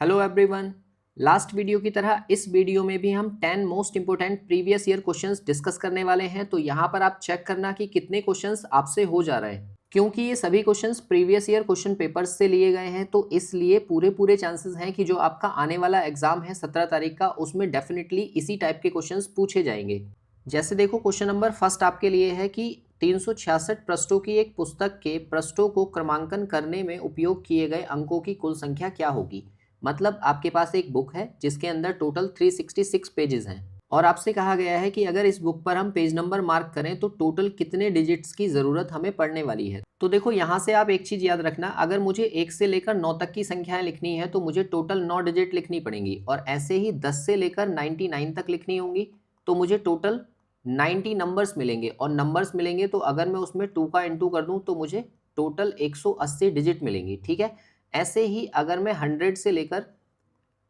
Hello everyone. Last video की तरह इस वीडियो में भी हम 10 most important previous year questions discuss करने वाले हैं। तो यहाँ पर आप चेक करना कि कितने क्वेश्चंस आपसे हो जा रहे हैं, क्योंकि ये सभी questions previous year question papers से लिए गए हैं। तो इसलिए पूरे पूरे चांसेस हैं कि जो आपका आने वाला एग्जाम है 17 तारीख का, उसमें डेफिनेटली इसी टाइप के क्वेश्चंस पूछे जाएंगे। जैसे देखो, क्वेश्चन नंबर फर्स्ट आपके लिए है कि 366 पृष्ठों की एक पुस्तक के पृष्ठों को क्रमांकन करने में उपयोग किए गए अंकों की कुल संख्या क्या होगी। मतलब आपके पास एक बुक है जिसके अंदर टोटल 366 पेजेस हैं और आपसे कहा गया है कि अगर इस बुक पर हम पेज नंबर मार्क करें तो टोटल कितने डिजिट्स की ज़रूरत हमें पड़ने वाली है। तो देखो, यहाँ से आप एक चीज़ याद रखना, अगर मुझे 1 से लेकर 9 तक की संख्याएं लिखनी है तो मुझे टोटल 9 डिजिट लिखनी पड़ेंगी, और ऐसे ही 10 से लेकर 99 तक लिखनी होंगी तो मुझे टोटल 90 नंबर्स मिलेंगे। और नंबर्स मिलेंगे तो अगर मैं उसमें 2 का इंटू कर दूं तो मुझे टोटल 180 डिजिट मिलेंगी। ठीक है। ऐसे ही अगर मैं 100 से लेकर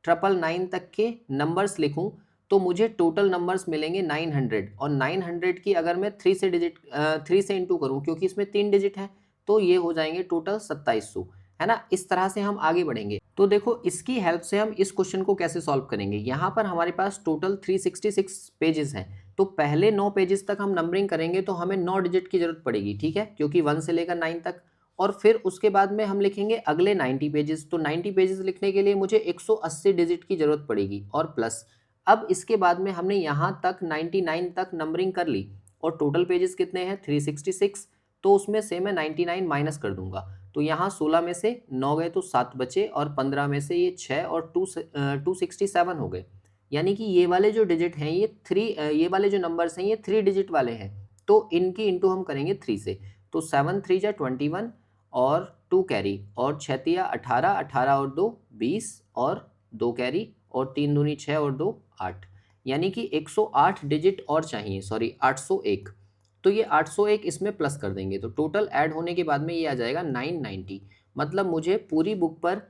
999 तक के नंबर्स लिखूं तो मुझे टोटल नंबर्स मिलेंगे 900, और 900 की अगर मैं 3 से इंटू करूं, क्योंकि इसमें 3 डिजिट है, तो ये हो जाएंगे टोटल 2700, है ना। इस तरह से हम आगे बढ़ेंगे। तो देखो, इसकी हेल्प से हम इस क्वेश्चन को कैसे सॉल्व करेंगे। यहाँ पर हमारे पास टोटल 366 पेजेस हैं, तो पहले 9 पेजेस तक हम नंबरिंग करेंगे तो हमें 9 डिजिट की जरूरत पड़ेगी। ठीक है, क्योंकि 1 से लेकर 9 तक। और फिर उसके बाद में हम लिखेंगे अगले 90 पेजेस। तो 90 पेजेस लिखने के लिए मुझे 180 डिजिट की जरूरत पड़ेगी और प्लस। अब इसके बाद में हमने यहाँ तक 99 तक नंबरिंग कर ली और टोटल पेजेस कितने हैं 366, तो उसमें से मैं 99 माइनस कर दूंगा। तो यहाँ 16 में से 9 गए तो 7 बचे, और 15 में से ये 6 और 267 हो गए। यानी कि ये वाले जो डिजिट हैं ये वाले जो नंबर्स हैं ये 3 डिजिट वाले हैं, तो इनकी इंटू हम करेंगे 3 से। तो 7 3 जा 21 और 2 कैरी, और 6 तिया 18, 18 और 2 20, और 2 कैरी, और 3 दूनी 6 और 2 8। यानी कि 108 डिजिट और चाहिए, सॉरी 801। तो ये 801 इसमें प्लस कर देंगे तो टोटल ऐड होने के बाद में ये आ जाएगा 990। मतलब मुझे पूरी बुक पर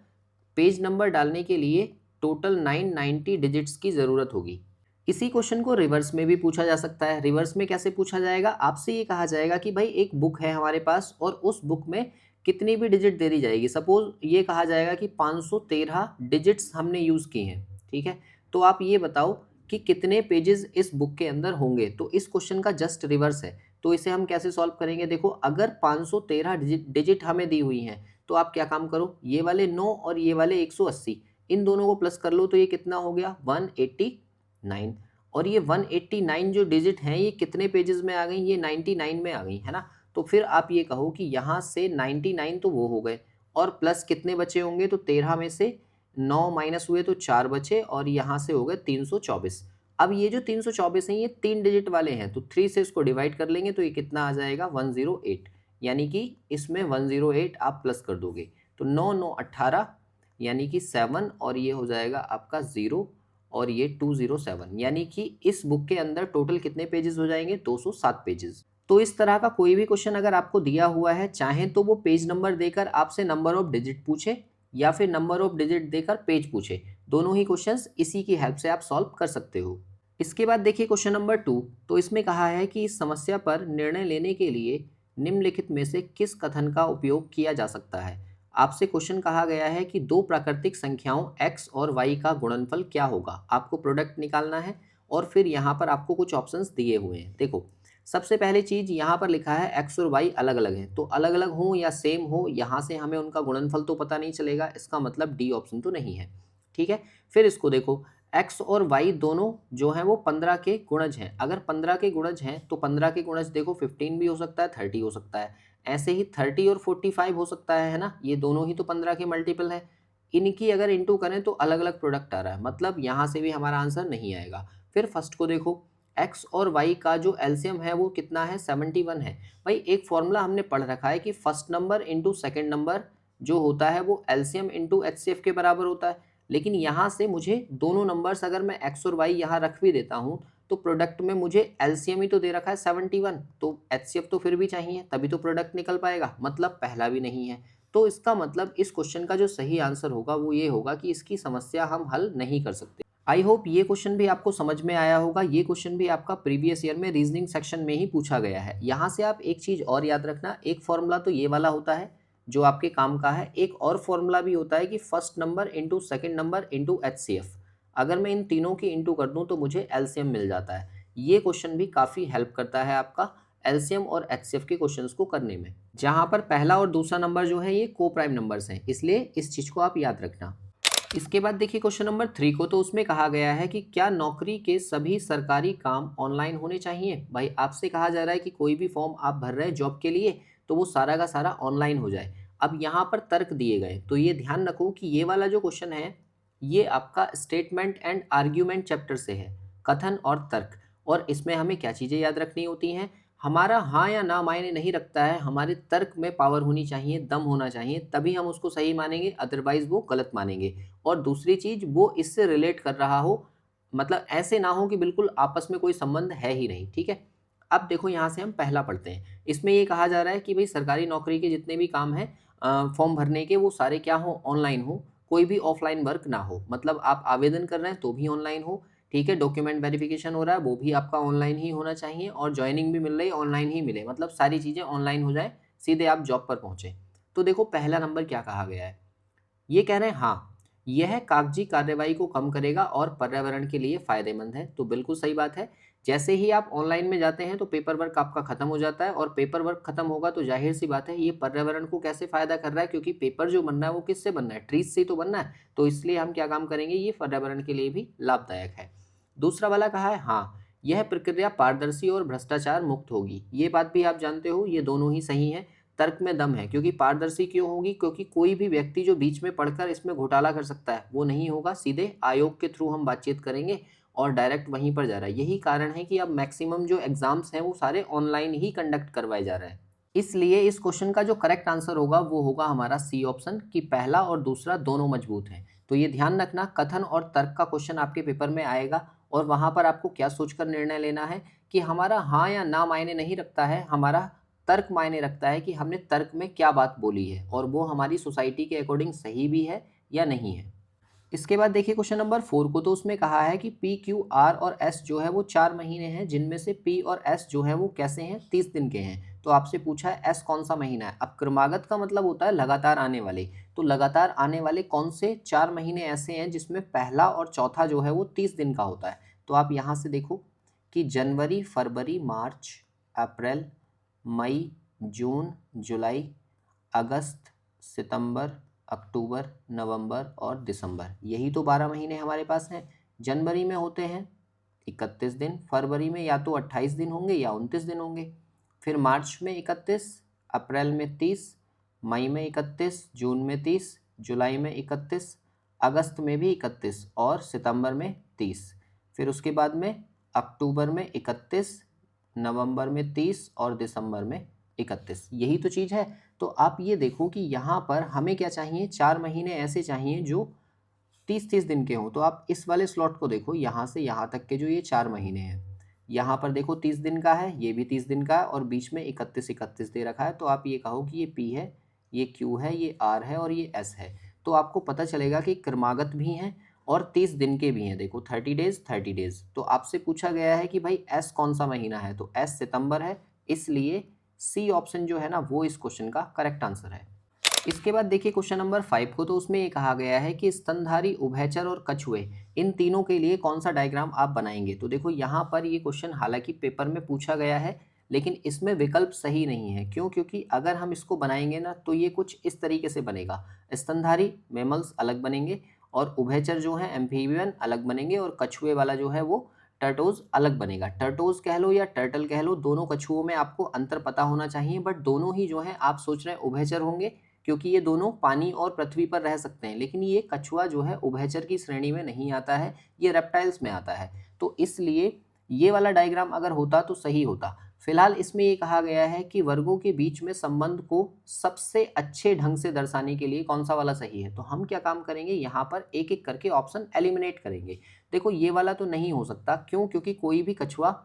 पेज नंबर डालने के लिए टोटल 990 डिजिट्स की ज़रूरत होगी। इसी क्वेश्चन को रिवर्स में भी पूछा जा सकता है। रिवर्स में कैसे पूछा जाएगा, आपसे ये कहा जाएगा कि भाई एक बुक है हमारे पास और उस बुक में कितनी भी डिजिट दे दी जाएगी। सपोज ये कहा जाएगा कि 513 डिजिट्स हमने यूज़ की हैं। ठीक है, तो आप ये बताओ कि कितने पेजेस इस बुक के अंदर होंगे। तो इस क्वेश्चन का जस्ट रिवर्स है। तो इसे हम कैसे सॉल्व करेंगे, देखो अगर 513 डिजिट हमें दी हुई हैं तो आप क्या काम करो, ये वाले 9 और ये वाले 180, इन दोनों को प्लस कर लो तो ये कितना हो गया 189। और ये 189 जो डिजिट हैं ये कितने पेजेस में आ गई, ये 99 में आ गई, है ना। तो फिर आप ये कहो कि यहाँ से 99 तो वो हो गए, और प्लस कितने बचे होंगे, तो 13 में से 9 माइनस हुए तो 4 बचे, और यहाँ से हो गए 324। अब ये जो 324 हैं ये 3 डिजिट वाले हैं, तो 3 से इसको डिवाइड कर लेंगे तो ये कितना आ जाएगा 108। यानी कि इसमें 108 आप प्लस कर दोगे तो 9 9 18, यानी कि 7, और ये हो जाएगा आपका 0, और ये 207। यानी कि इस बुक के अंदर टोटल कितने पेजेस हो जाएंगे 207 पेजेस। तो इस तरह का कोई भी क्वेश्चन अगर आपको दिया हुआ है, चाहे तो वो पेज नंबर देकर आपसे नंबर ऑफ डिजिट पूछे या फिर नंबर ऑफ डिजिट देकर पेज पूछे, दोनों ही क्वेश्चंस इसी की हेल्प से आप सॉल्व कर सकते हो। इसके बाद देखिए क्वेश्चन नंबर 2। तो इसमें कहा है कि इस समस्या पर निर्णय लेने के लिए निम्नलिखित में से किस कथन का उपयोग किया जा सकता है। आपसे क्वेश्चन कहा गया है कि दो प्राकृतिक संख्याओं x और y का गुणनफल क्या होगा। आपको प्रोडक्ट निकालना है और फिर यहाँ पर आपको कुछ ऑप्शंस दिए हुए हैं। देखो, सबसे पहले चीज़ यहाँ पर लिखा है x और y अलग अलग हैं, तो अलग अलग हो या सेम हो, यहाँ से हमें उनका गुणनफल तो पता नहीं चलेगा, इसका मतलब डी ऑप्शन तो नहीं है। ठीक है, फिर इसको देखो, x और y दोनों जो हैं वो 15 के गुणज हैं। अगर 15 के गुणज हैं तो 15 के गुणज देखो 15 भी हो सकता है, 30 हो सकता है, ऐसे ही 30 और 45 हो सकता है ना। ये दोनों ही तो 15 के मल्टीपल है। इनकी अगर इंटू करें तो अलग अलग प्रोडक्ट आ रहा है, मतलब यहाँ से भी हमारा आंसर नहीं आएगा। फिर फर्स्ट को देखो, x और y का जो एलसीएम है वो कितना है 71 है। भाई एक फॉर्मूला हमने पढ़ रखा है कि first number into second number जो होता है वो एलसीएम इंटू एचसीएफ के बराबर होता है। लेकिन यहाँ से मुझे दोनों नंबर्स अगर मैं x और y यहाँ रख भी देता हूँ तो प्रोडक्ट में मुझे एलसीएम ही तो दे रखा है 71, तो एचसीएफ तो फिर भी चाहिए, तभी तो प्रोडक्ट निकल पाएगा, मतलब पहला भी नहीं है। तो इसका मतलब इस क्वेश्चन का जो सही आंसर होगा वो ये होगा कि इसकी समस्या हम हल नहीं कर सकते। आई होप ये क्वेश्चन भी आपको समझ में आया होगा। ये क्वेश्चन भी आपका प्रीवियस ईयर में रीजनिंग सेक्शन में ही पूछा गया है। यहाँ से आप एक चीज़ और याद रखना, एक फॉर्मूला तो ये वाला होता है जो आपके काम का है। एक और फॉर्मूला भी होता है कि first number into second number into HCF। अगर मैं इन तीनों की इंटू कर दूं तो मुझे एलसीएम मिल जाता है। ये क्वेश्चन भी काफ़ी हेल्प करता है आपका एलसीएम और HCF के क्वेश्चंस को करने में, जहां पर पहला और दूसरा नंबर जो है ये को प्राइम नंबर्स हैं, इसलिए इस चीज़ को आप याद रखना। इसके बाद देखिए क्वेश्चन नंबर 3 को, तो उसमें कहा गया है कि क्या नौकरी के सभी सरकारी काम ऑनलाइन होने चाहिए। भाई आपसे कहा जा रहा है कि कोई भी फॉर्म आप भर रहे हैं जॉब के लिए तो वो सारा का सारा ऑनलाइन हो जाए। अब यहाँ पर तर्क दिए गए, तो ये ध्यान रखो कि ये वाला जो क्वेश्चन है ये आपका स्टेटमेंट एंड आर्ग्यूमेंट चैप्टर से है, कथन और तर्क। और इसमें हमें क्या चीज़ें याद रखनी होती हैं, हमारा हाँ या ना मायने नहीं रखता है, हमारे तर्क में पावर होनी चाहिए, दम होना चाहिए, तभी हम उसको सही मानेंगे, अदरवाइज वो गलत मानेंगे। और दूसरी चीज, वो इससे रिलेट कर रहा हो, मतलब ऐसे ना हो कि बिल्कुल आपस में कोई संबंध है ही नहीं। ठीक है, अब देखो यहाँ से हम पहला पढ़ते हैं। इसमें ये कहा जा रहा है कि भाई सरकारी नौकरी के जितने भी काम हैं फॉर्म भरने के, वो सारे क्या हो, ऑनलाइन हो, कोई भी ऑफलाइन वर्क ना हो। मतलब आप आवेदन कर रहे हैं तो भी ऑनलाइन हो, ठीक है, डॉक्यूमेंट वेरिफिकेशन हो रहा है वो भी आपका ऑनलाइन ही होना चाहिए, और ज्वाइनिंग भी मिल रही है ऑनलाइन ही मिले, मतलब सारी चीज़ें ऑनलाइन हो जाए, सीधे आप जॉब पर पहुंचे। तो देखो पहला नंबर क्या कहा गया है, ये कह रहे हैं हाँ यह कागजी कार्रवाई को कम करेगा और पर्यावरण के लिए फायदेमंद है। तो बिल्कुल सही बात है, जैसे ही आप ऑनलाइन में जाते हैं तो पेपर वर्क आपका खत्म हो जाता है, और पेपर वर्क खत्म होगा तो जाहिर सी बात है ये पर्यावरण को कैसे फायदा कर रहा है, क्योंकि पेपर जो बनना है वो किससे बनना है, ट्रीज से तो बनना है। तो इसलिए हम क्या काम करेंगे, ये पर्यावरण के लिए भी लाभदायक है। दूसरा वाला कहा है हाँ यह प्रक्रिया पारदर्शी और भ्रष्टाचार मुक्त होगी। ये बात भी आप जानते हो, ये दोनों ही सही है, तर्क में दम है। क्योंकि पारदर्शी क्यों होगी, क्योंकि कोई भी व्यक्ति जो बीच में पढ़कर इसमें घोटाला कर सकता है वो नहीं होगा, सीधे आयोग के थ्रू हम बातचीत करेंगे और डायरेक्ट वहीं पर जा रहा है। यही कारण है कि अब मैक्सिमम जो एग्जाम्स हैं वो सारे ऑनलाइन ही कंडक्ट करवाए जा रहे हैं। इसलिए इस क्वेश्चन का जो करेक्ट आंसर होगा वो होगा हमारा सी ऑप्शन, कि पहला और दूसरा दोनों मजबूत हैं। तो ये ध्यान रखना, कथन और तर्क का क्वेश्चन आपके पेपर में आएगा और वहां पर आपको क्या सोचकर निर्णय लेना है कि हमारा हाँ या ना मायने नहीं रखता है, हमारा तर्क मायने रखता है कि हमने तर्क में क्या बात बोली है और वो हमारी सोसाइटी के अकॉर्डिंग सही भी है या नहीं है। इसके बाद देखिए क्वेश्चन नंबर 4 को, तो उसमें कहा है कि PQR और S जो है वो 4 महीने हैं, जिनमें से P और S जो है वो कैसे हैं, 30 दिन के हैं। तो आपसे पूछा है S कौन सा महीना है। अब क्रमागत का मतलब होता है लगातार आने वाले, तो लगातार आने वाले कौन से 4 महीने ऐसे हैं जिसमें पहला और चौथा जो है वो 30 दिन का होता है। तो आप यहाँ से देखो कि जनवरी, फरवरी, मार्च, अप्रैल, मई, जून, जुलाई, अगस्त, सितंबर, अक्टूबर, नवंबर और दिसंबर, यही तो 12 महीने हमारे पास हैं। जनवरी में होते हैं 31 दिन, फरवरी में या तो 28 दिन होंगे या 29 दिन होंगे, फिर मार्च में 31, अप्रैल में 30, मई में 31, जून में 30, जुलाई में 31, अगस्त में भी 31 और सितंबर में 30। फिर उसके बाद में अक्टूबर में 31, नवंबर में 30 और दिसंबर में 31, यही तो चीज़ है। तो आप ये देखो कि यहाँ पर हमें क्या चाहिए, 4 महीने ऐसे चाहिए जो 30-30 दिन के हों। तो आप इस वाले स्लॉट को देखो, यहाँ से यहाँ तक के जो ये 4 महीने हैं, यहाँ पर देखो 30 दिन का है, ये भी 30 दिन का है, और बीच में 31-31 दे रखा है। तो आप ये कहो कि ये P है, ये Q है, ये R है और ये S है। तो आपको पता चलेगा कि क्रमागत भी हैं और 30 दिन के भी हैं। देखो 30 डेज 30 डेज। तो आपसे पूछा गया है कि भाई S कौन सा महीना है, तो S सितंबर है, इसलिए सी ऑप्शन जो है ना वो इस क्वेश्चन का करेक्ट आंसर है। इसके बाद देखिए क्वेश्चन नंबर 5 को, तो उसमें ये कहा गया है कि स्तनधारी, उभयचर और कछुए, इन तीनों के लिए कौन सा डायग्राम आप बनाएंगे। तो देखो यहाँ पर ये क्वेश्चन हालांकि पेपर में पूछा गया है, लेकिन इसमें विकल्प सही नहीं है। क्यों, क्योंकि अगर हम इसको बनाएंगे ना तो ये कुछ इस तरीके से बनेगा, स्तनधारी मैमल्स अलग बनेंगे और उभयचर जो है एम्फीबियन अलग बनेंगे, और कछुए वाला जो है वो टर्टोज अलग बनेगा। टर्टोज कह लो या टर्टल कह लो, दोनों कछुओं में आपको अंतर पता होना चाहिए, बट दोनों ही जो है आप सोच रहे हैं उभयचर होंगे, क्योंकि ये दोनों पानी और पृथ्वी पर रह सकते हैं। लेकिन ये कछुआ जो है उभयचर की श्रेणी में नहीं आता है, ये रेप्टाइल्स में आता है। तो इसलिए ये वाला डायग्राम अगर होता तो सही होता। फिलहाल इसमें ये कहा गया है कि वर्गों के बीच में संबंध को सबसे अच्छे ढंग से दर्शाने के लिए कौन सा वाला सही है। तो हम क्या काम करेंगे, यहाँ पर एक एक करके ऑप्शन एलिमिनेट करेंगे। देखो ये वाला तो नहीं हो सकता, क्यों, क्योंकि कोई भी कछुआ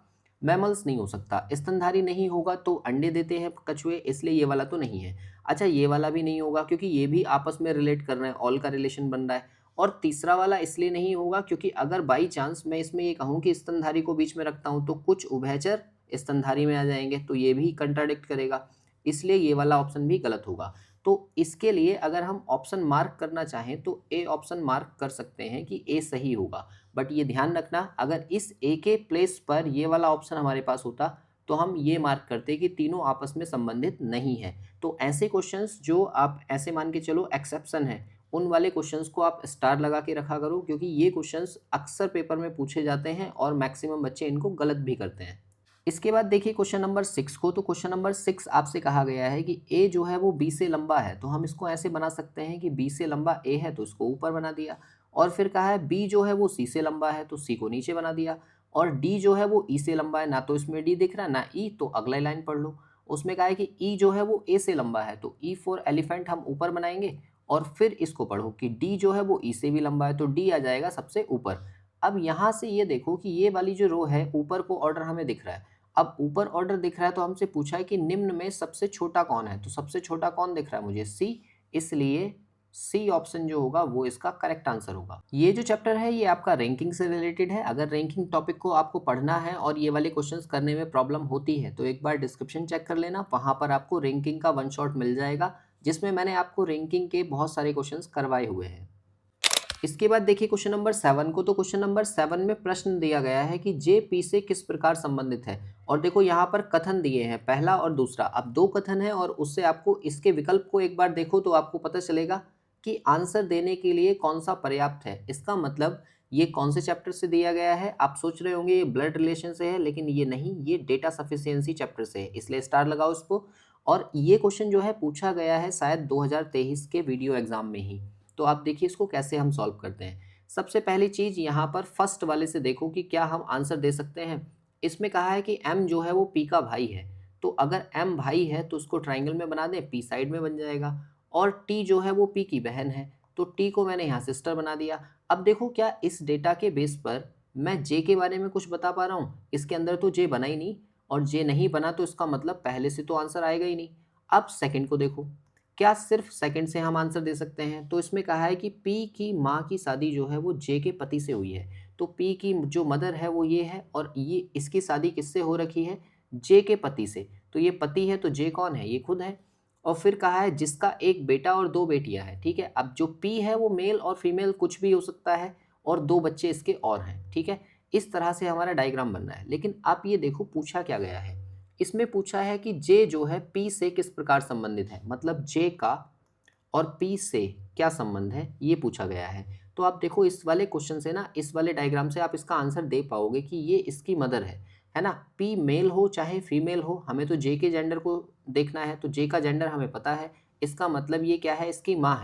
मैमल्स नहीं हो सकता। स्तनधारी नहीं होगा तो अंडे देते हैं कछुए, इसलिए ये वाला तो नहीं है। अच्छा ये वाला भी नहीं होगा क्योंकि ये भी आपस में रिलेट कर रहे हैं, ऑल का रिलेशन बन रहा है। और तीसरा वाला इसलिए नहीं होगा क्योंकि अगर बाई चांस मैं इसमें ये कहूँ कि स्तनधारी को बीच में रखता हूँ तो कुछ उभयचर स्तनधारी में आ जाएंगे, तो ये भी कंट्राडिक्ट करेगा, इसलिए ये वाला ऑप्शन भी गलत होगा। तो इसके लिए अगर हम ऑप्शन मार्क करना चाहें तो ए ऑप्शन मार्क कर सकते हैं कि ए सही होगा। बट ये ध्यान रखना, अगर इस ए के प्लेस पर ये वाला ऑप्शन हमारे पास होता तो हम ये मार्क करते कि तीनों आपस में संबंधित नहीं है। तो ऐसे क्वेश्चंस जो आप ऐसे मान के चलो एक्सेप्शन है, उन वाले क्वेश्चंस को आप स्टार लगा के रखा करो, क्योंकि ये क्वेश्चंस अक्सर पेपर में पूछे जाते हैं और मैक्सिमम बच्चे इनको गलत भी करते हैं। इसके बाद देखिए क्वेश्चन नंबर 6 को। तो क्वेश्चन नंबर 6 आपसे कहा गया है कि ए जो है वो बी से लंबा है, तो हम इसको ऐसे बना सकते हैं कि बी से लंबा ए है तो इसको ऊपर बना दिया, और फिर कहा है बी जो है वो सी से लंबा है तो सी को नीचे बना दिया, और डी जो है वो ई से लंबा है, ना तो इसमें डी दिख रहा ना ई, तो अगला लाइन पढ़ लो। उसमें कहा है कि ई जो है वो ए से लंबा है तो ई फॉर एलिफेंट हम ऊपर बनाएंगे, और फिर इसको पढ़ो कि डी जो है वो ई से भी लंबा है तो डी आ जाएगा सबसे ऊपर। अब यहाँ से ये देखो कि ये वाली जो रो है ऊपर को ऑर्डर हमें दिख रहा है। अब ऊपर ऑर्डर दिख रहा है तो हमसे पूछा है कि निम्न में सबसे छोटा कौन है, तो सबसे छोटा कौन दिख रहा है मुझे, सी, इसलिए सी ऑप्शन जो होगा वो इसका करेक्ट आंसर होगा। ये जो चैप्टर है ये आपका रैंकिंग से रिलेटेड है। अगर रैंकिंग टॉपिक को आपको पढ़ना है और ये वाले क्वेश्चंस करने में प्रॉब्लम होती है तो एक बार डिस्क्रिप्शन चेक कर लेना, वहां पर आपको रैंकिंग का वन शॉट मिल जाएगा जिसमें मैंने आपको रैंकिंग के बहुत सारे क्वेश्चंस करवाए हुए हैं। इसके बाद देखिए क्वेश्चन नंबर 7 को। तो क्वेश्चन नंबर 7 में प्रश्न दिया गया है कि जे पी से किस प्रकार संबंधित है, और देखो यहाँ पर कथन दिए हैं पहला और दूसरा। अब दो कथन है और उससे आपको इसके विकल्प को एक बार देखो तो आपको पता चलेगा कि आंसर देने के लिए कौन सा पर्याप्त है। इसका मतलब ये कौन से चैप्टर से दिया गया है, आप सोच रहे होंगे ये ब्लड रिलेशन से है, लेकिन ये नहीं, ये डेटा सफिशिएंसी चैप्टर से है, इसलिए स्टार लगाओ इसको। और ये क्वेश्चन जो है पूछा गया है शायद 2023 के वीडियो एग्जाम में ही। तो आप देखिए इसको कैसे हम सॉल्व करते हैं। सबसे पहली चीज़ यहाँ पर फर्स्ट वाले से देखो कि क्या हम आंसर दे सकते हैं। इसमें कहा है कि m जो है वो p का भाई है, तो अगर m भाई है तो उसको ट्राइंगल में बना दें, p साइड में बन जाएगा, और t जो है वो p की बहन है तो t को मैंने यहाँ सिस्टर बना दिया। अब देखो क्या इस डेटा के बेस पर मैं j के बारे में कुछ बता पा रहा हूँ, इसके अंदर तो j बना ही नहीं, और j नहीं बना तो इसका मतलब पहले से तो आंसर आएगा ही नहीं। अब सेकंड को देखो, क्या सिर्फ सेकंड से हम आंसर दे सकते हैं, तो इसमें कहा है कि पी की माँ की शादी जो है वो जे के पति से हुई है, तो पी की जो मदर है वो ये है, और ये इसकी शादी किससे हो रखी है, जे के पति से, तो ये पति है तो जे कौन है, ये खुद है। और फिर कहा है जिसका एक बेटा और दो बेटियां हैं, ठीक है। अब जो पी है वो मेल और फीमेल कुछ भी हो सकता है, और दो बच्चे इसके और हैं, ठीक है। इस तरह से हमारा डायग्राम बनना है। लेकिन आप ये देखो पूछा क्या गया है, इसमें पूछा है कि जे जो है पी से किस प्रकार संबंधित है, मतलब जे का और पी से क्या संबंध है ये पूछा गया है। तो आप देखो इस वाले क्वेश्चन से ना, इस वाले डायग्राम से आप इसका आंसर दे पाओगे कि ये इसकी मदर है ना। पी मेल हो चाहे फीमेल हो, हमें तो जे के जेंडर को देखना है, तो जे का जेंडर हमें पता है, इसका मतलब ये क्या है, इसकी माँ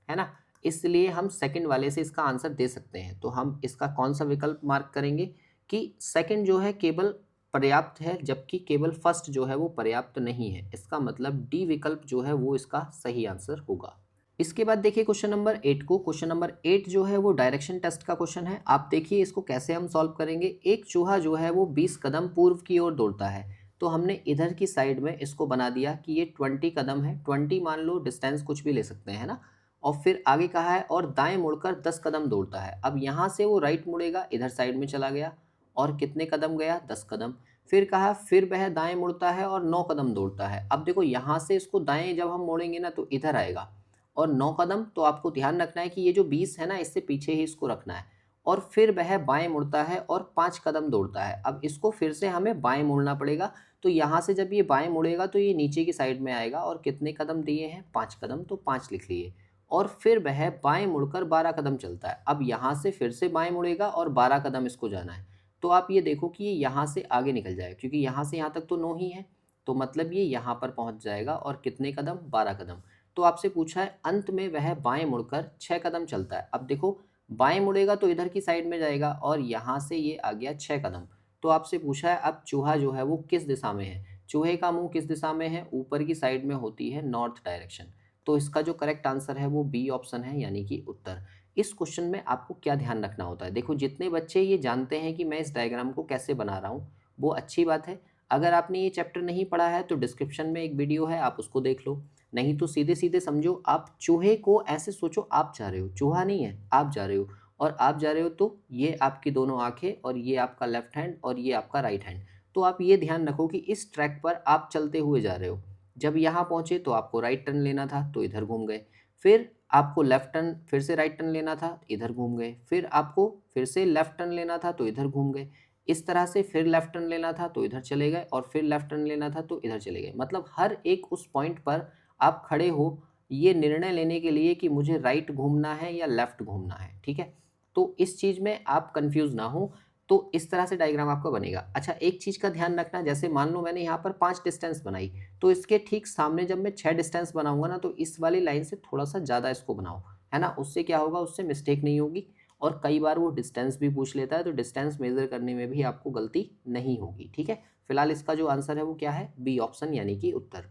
है ना। इसलिए हम सेकंड वाले से इसका आंसर दे सकते हैं। तो हम इसका कौन सा विकल्प मार्क करेंगे कि सेकंड जो है केवल पर्याप्त है, जबकि केवल फर्स्ट जो है वो पर्याप्त नहीं है। इसका मतलब डी विकल्प जो है वो इसका सही आंसर होगा। इसके बाद देखिए क्वेश्चन नंबर 8 को। क्वेश्चन नंबर 8 जो है वो डायरेक्शन टेस्ट का क्वेश्चन है। आप देखिए इसको कैसे हम सॉल्व करेंगे। एक चूहा जो है वो 20 कदम पूर्व की ओर दौड़ता है, तो हमने इधर की साइड में इसको बना दिया कि ये 20 कदम है, 20 मान लो, डिस्टेंस कुछ भी ले सकते हैं ना। और फिर आगे कहा है और दाएं मुड़कर 10 कदम दौड़ता है। अब यहाँ से वो राइट मुड़ेगा, इधर साइड में चला गया, और कितने कदम गया, 10 कदम। फिर कहा फिर वह दाएं मुड़ता है और 9 कदम दौड़ता है। अब देखो यहाँ से इसको दाएं जब हम मोड़ेंगे ना तो इधर आएगा, और 9 कदम, तो आपको ध्यान रखना है कि ये जो 20 है ना इससे पीछे ही इसको रखना है। और फिर वह बाएं मुड़ता है और 5 कदम दौड़ता है। अब इसको फिर से हमें बाएं मुड़ना पड़ेगा, तो यहाँ से जब ये बाएं मुड़ेगा तो ये नीचे की साइड में आएगा, और कितने कदम दिए हैं, 5 कदम, तो 5 लिख लिए। और फिर वह बाएं मुड़कर 12 कदम चलता है। अब यहाँ से फिर से बाएं मुड़ेगा और 12 कदम इसको जाना है। तो आप ये देखो कि ये यहाँ से आगे निकल जाएगा, क्योंकि यहाँ से यहाँ तक तो 9 ही है, तो मतलब ये यहाँ पर पहुँच जाएगा, और कितने कदम, 12 कदम। तो आपसे पूछा है अंत में वह बाएं मुड़कर 6 कदम चलता है। अब देखो बाएं मुड़ेगा तो इधर की साइड में जाएगा, और यहाँ से ये आ गया 6 कदम। तो आपसे पूछा है अब चूहा जो है वो किस दिशा में है, चूहे का मुंह किस दिशा में है, ऊपर की साइड में होती है नॉर्थ डायरेक्शन। तो इसका जो करेक्ट आंसर है वो बी ऑप्शन है, यानी कि उत्तर। इस क्वेश्चन में आपको क्या ध्यान रखना होता है, देखो जितने बच्चे ये जानते हैं कि मैं इस डायग्राम को कैसे बना रहा हूँ वो अच्छी बात है। अगर आपने ये चैप्टर नहीं पढ़ा है तो डिस्क्रिप्शन में एक वीडियो है, आप उसको देख लो। नहीं तो सीधे सीधे समझो, आप चूहे को ऐसे सोचो आप जा रहे हो, चूहा नहीं है, आप जा रहे हो, और आप जा रहे हो तो ये आपकी दोनों आंखें, और ये आपका लेफ्ट हैंड, और ये आपका राइट हैंड। तो आप ये ध्यान रखो कि इस ट्रैक पर आप चलते हुए जा रहे हो, जब यहाँ पहुँचे तो आपको राइट टर्न लेना था तो इधर घूम गए, फिर आपको लेफ्ट टर्न फिर से राइट टर्न लेना था, इधर घूम गए, फिर आपको फिर से लेफ्ट टर्न लेना था तो इधर घूम गए, इस तरह से फिर लेफ्ट टर्न लेना था तो इधर चले गए और फिर लेफ्ट टर्न लेना था तो इधर चले गए। मतलब हर एक उस पॉइंट पर आप खड़े हो ये निर्णय लेने के लिए कि मुझे राइट घूमना है या लेफ्ट घूमना है, ठीक है। तो इस चीज़ में आप कंफ्यूज ना हो, तो इस तरह से डायग्राम आपका बनेगा। अच्छा, एक चीज़ का ध्यान रखना, जैसे मान लो मैंने यहाँ पर 5 डिस्टेंस बनाई, तो इसके ठीक सामने जब मैं 6 डिस्टेंस बनाऊंगा ना, तो इस वाली लाइन से थोड़ा सा ज़्यादा इसको बनाओ, है ना। उससे क्या होगा, उससे मिस्टेक नहीं होगी। और कई बार वो डिस्टेंस भी पूछ लेता है, तो डिस्टेंस मेजर करने में भी आपको गलती नहीं होगी, ठीक है। फिलहाल इसका जो आंसर है वो क्या है, बी ऑप्शन, यानी कि उत्तर।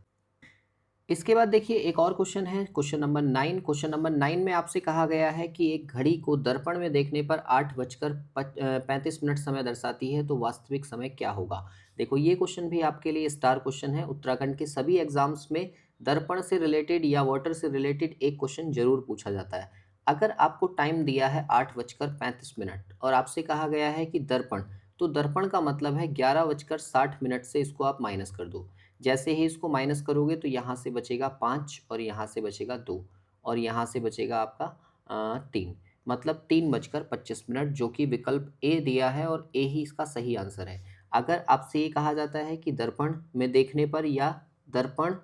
इसके बाद देखिए एक और क्वेश्चन है, क्वेश्चन नंबर 9। क्वेश्चन नंबर 9 में आपसे कहा गया है कि एक घड़ी को दर्पण में देखने पर 8:35 समय दर्शाती है, तो वास्तविक समय क्या होगा। देखो ये क्वेश्चन भी आपके लिए स्टार क्वेश्चन है। उत्तराखंड के सभी एग्जाम्स में दर्पण से रिलेटेड या वाटर से रिलेटेड एक क्वेश्चन जरूर पूछा जाता है। अगर आपको टाइम दिया है 8:35 और आपसे कहा गया है कि दर्पण, तो दर्पण का मतलब है 11:60 से इसको आप माइनस कर दो। जैसे ही इसको माइनस करोगे तो यहाँ से बचेगा 5 और यहाँ से बचेगा 2 और यहाँ से बचेगा आपका 3, मतलब 3:25, जो कि विकल्प ए दिया है और ए ही इसका सही आंसर है। अगर आपसे ये कहा जाता है कि दर्पण में देखने पर या दर्पण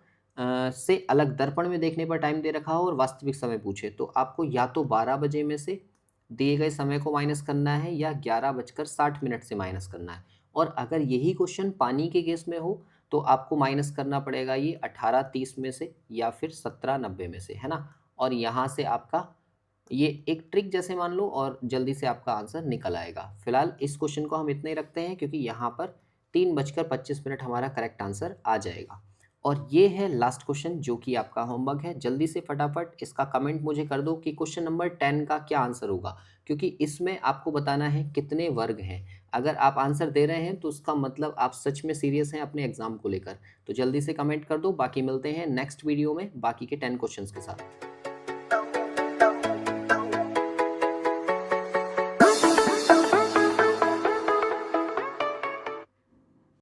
से अलग दर्पण में देखने पर टाइम दे रखा हो और वास्तविक समय पूछे, तो आपको या तो 12 बजे में से दिए गए समय को माइनस करना है या 11:60 से माइनस करना है। और अगर यही क्वेश्चन पानी के केस में हो तो आपको माइनस करना पड़ेगा ये 18:30 में से या फिर 17:90 में से, है ना। और यहाँ से आपका ये एक ट्रिक जैसे मान लो और जल्दी से आपका आंसर निकल आएगा। फिलहाल इस क्वेश्चन को हम इतने ही रखते हैं क्योंकि यहाँ पर 3:25 हमारा करेक्ट आंसर आ जाएगा। और ये है लास्ट क्वेश्चन जो कि आपका होमवर्क है। जल्दी से फटाफट इसका कमेंट मुझे कर दो कि क्वेश्चन नंबर 10 का क्या आंसर होगा, क्योंकि इसमें आपको बताना है कितने वर्ग हैं। अगर आप आंसर दे रहे हैं तो उसका मतलब आप सच में सीरियस हैं अपने एग्जाम को लेकर। तो जल्दी से कमेंट कर दो, बाकी मिलते हैं नेक्स्ट वीडियो में बाकी के 10 क्वेश्चंस के साथ।